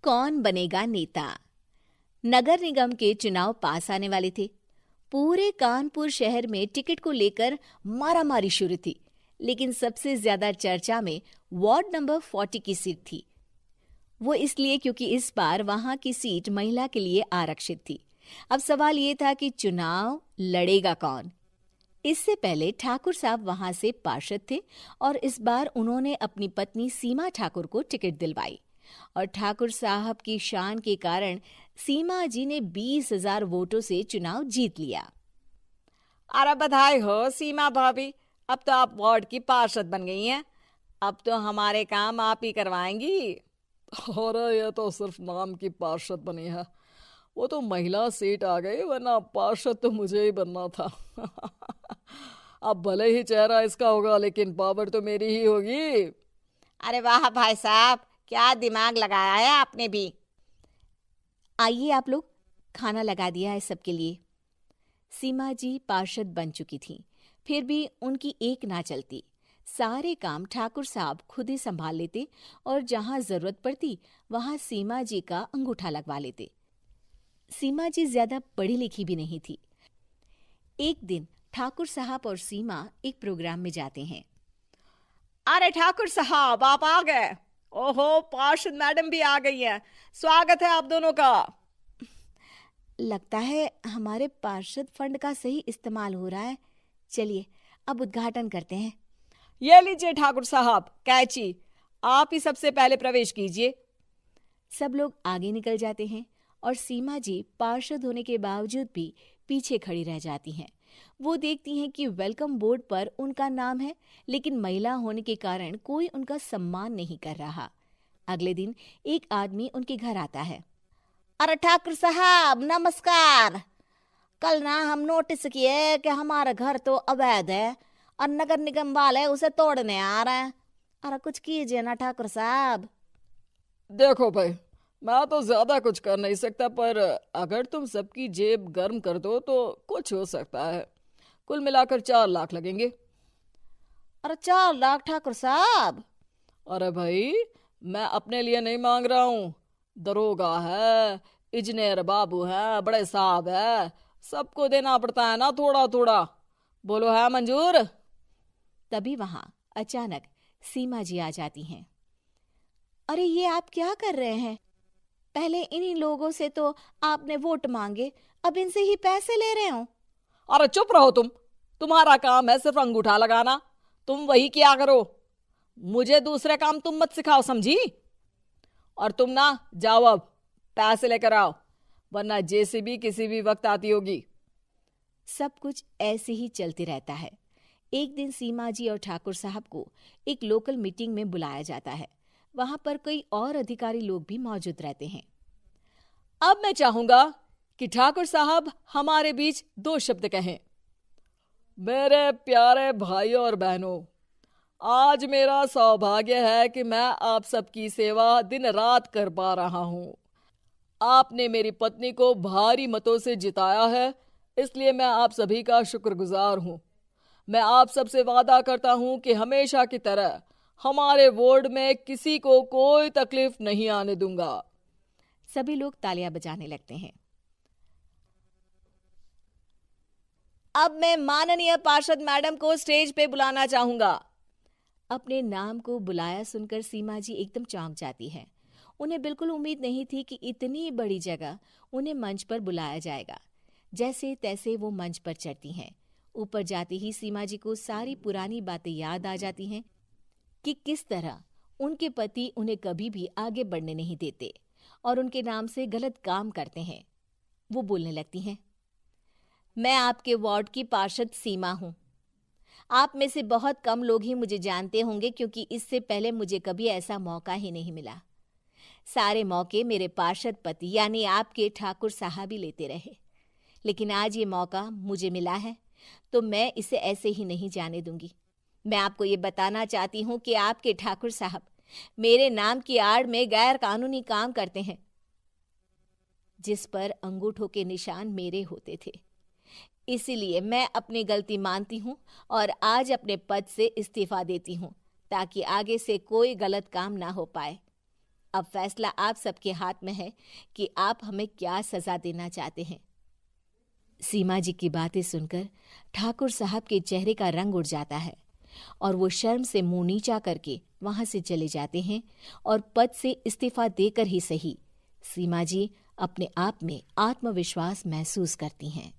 कौन बनेगा नेता। नगर निगम के चुनाव पास आने वाले थे। पूरे कानपुर शहर में टिकट को लेकर मारामारी शुरू थी, लेकिन सबसे ज्यादा चर्चा में वार्ड नंबर 40 की सीट थी। वो इसलिए क्योंकि इस बार वहां की सीट महिला के लिए आरक्षित थी। अब सवाल ये था कि चुनाव लड़ेगा कौन। इससे पहले ठाकुर साहब वहां से पार्षद थे और इस बार उन्होंने अपनी पत्नी सीमा ठाकुर को टिकट दिलवाई और ठाकुर साहब की शान के कारण सीमा जी ने 20,000 वोटों से चुनाव जीत लिया। अरे बधाई हो सीमा भाभी, अब तो आप वार्ड की पार्षद बन गई हैं। अब तो हमारे काम आप ही करवाएंगी। अरे ये तो सिर्फ नाम की पार्षद बनी है, वो तो महिला सीट आ गई, वरना पार्षद तो मुझे ही बनना था। अब भले ही चेहरा इसका होगा, लेकिन पावर तो मेरी ही होगी। अरे वाह भाई साहब, क्या दिमाग लगाया है आपने भी। आइए आप लोग, खाना लगा दिया है सबके लिए। सीमा जी पार्षद बन चुकी थीं, फिर भी उनकी एक ना चलती। सारे काम ठाकुर साहब खुद ही संभाल लेते और जहां जरूरत पड़ती वहां सीमा जी का अंगूठा लगवा लेते। सीमा जी ज्यादा पढ़ी लिखी भी नहीं थी। एक दिन ठाकुर साहब और सीमा एक प्रोग्राम में जाते हैं। अरे ठाकुर साहब, आप आ गए। ओहो, पार्षद मैडम भी आ गई हैं। स्वागत है आप दोनों का। लगता है हमारे पार्षद फंड का सही इस्तेमाल हो रहा है। चलिए अब उद्घाटन करते हैं। ये लीजिए ठाकुर साहब कैची, आप ही सबसे पहले प्रवेश कीजिए। सब लोग आगे निकल जाते हैं और सीमा जी पार्षद होने के बावजूद भी पीछे खड़ी रह जाती हैं। वो देखती हैं कि वेलकम बोर्ड पर उनका नाम है, लेकिन महिला होने के कारण कोई उनका सम्मान नहीं कर रहा। अगले दिन एक आदमी उनके घर आता है। अरे ठाकुर साहब नमस्कार। कल ना हम नोटिस किए कि हमारा घर तो अवैध है और नगर निगम वाले उसे तोड़ने आ रहे हैं। अरे कुछ कीजिए ना ठाकुर साहब। देखो भाई, मैं तो ज्यादा कुछ कर नहीं सकता, पर अगर तुम सबकी जेब गर्म कर दो तो कुछ हो सकता है। कुल मिलाकर 4 लाख लगेंगे। अरे 4 लाख ठाकुर साहब? अरे भाई, मैं अपने लिए नहीं मांग रहा हूँ। दरोगा है, इंजीनियर बाबू है, बड़े साहब है, सबको देना पड़ता है ना थोड़ा थोड़ा। बोलो है मंजूर? तभी वहां अचानक सीमा जी आ जाती हैं। अरे ये आप क्या कर रहे हैं? पहले इन्हीं लोगों से तो आपने वोट मांगे, अब इनसे ही पैसे ले रहे हो। अरे चुप रहो तुम। तुम्हारा काम है सिर्फ अंगूठा लगाना, तुम वही किया करो। मुझे दूसरे काम तुम मत सिखाओ, समझी? और तुम ना जाओ, अब पैसे लेकर आओ, वरना जेसीबी किसी भी वक्त आती होगी। सब कुछ ऐसे ही चलते रहता है। एक दिन सीमा जी और ठाकुर साहब को एक लोकल मीटिंग में बुलाया जाता है। वहां पर कई और अधिकारी लोग भी मौजूद रहते हैं। अब मैं चाहूंगा कि ठाकुर साहब हमारे बीच 2 शब्द कहें। मेरे प्यारे भाइयों और बहनों, आज मेरा सौभाग्य है कि मैं आप सबकी सेवा दिन रात कर पा रहा हूं। आपने मेरी पत्नी को भारी मतों से जिताया है, इसलिए मैं आप सभी का शुक्रगुजार हूं। मैं आप सबसे वादा करता हूं कि हमेशा की तरह हमारे वार्ड में किसी को कोई तकलीफ नहीं आने दूंगा। सभी लोग तालियां बजाने लगते हैं। अब मैं माननीय पार्षद मैडम को स्टेज पे बुलाना चाहूंगा। अपने नाम को बुलाया सुनकर सीमा जी एकदम चौंक जाती है। उन्हें बिल्कुल उम्मीद नहीं थी कि इतनी बड़ी जगह उन्हें मंच पर बुलाया जाएगा। जैसे तैसे वो मंच पर चढ़ती हैं। ऊपर जाते ही सीमा जी को सारी पुरानी बातें याद आ जाती हैं कि किस तरह उनके पति उन्हें कभी भी आगे बढ़ने नहीं देते और उनके नाम से गलत काम करते हैं। वो बोलने लगती हैं। मैं आपके वार्ड की पार्षद सीमा हूं। आप में से बहुत कम लोग ही मुझे जानते होंगे, क्योंकि इससे पहले मुझे कभी ऐसा मौका ही नहीं मिला। सारे मौके मेरे पार्षद पति यानी आपके ठाकुर साहब ही लेते रहे, लेकिन आज ये मौका मुझे मिला है तो मैं इसे ऐसे ही नहीं जाने दूंगी। मैं आपको ये बताना चाहती हूँ कि आपके ठाकुर साहब मेरे नाम की आड़ में गैर कानूनी काम करते हैं, जिस पर अंगूठों के निशान मेरे होते थे। इसीलिए मैं अपनी गलती मानती हूँ और आज अपने पद से इस्तीफा देती हूँ, ताकि आगे से कोई गलत काम ना हो पाए। अब फैसला आप सबके हाथ में है कि आप हमें क्या सजा देना चाहते हैं। सीमा जी की बातें सुनकर ठाकुर साहब के चेहरे का रंग उड़ जाता है और वो शर्म से मुंह नीचा करके वहां से चले जाते हैं और पद से इस्तीफा देकर ही सही सीमा जी अपने आप में आत्मविश्वास महसूस करती हैं।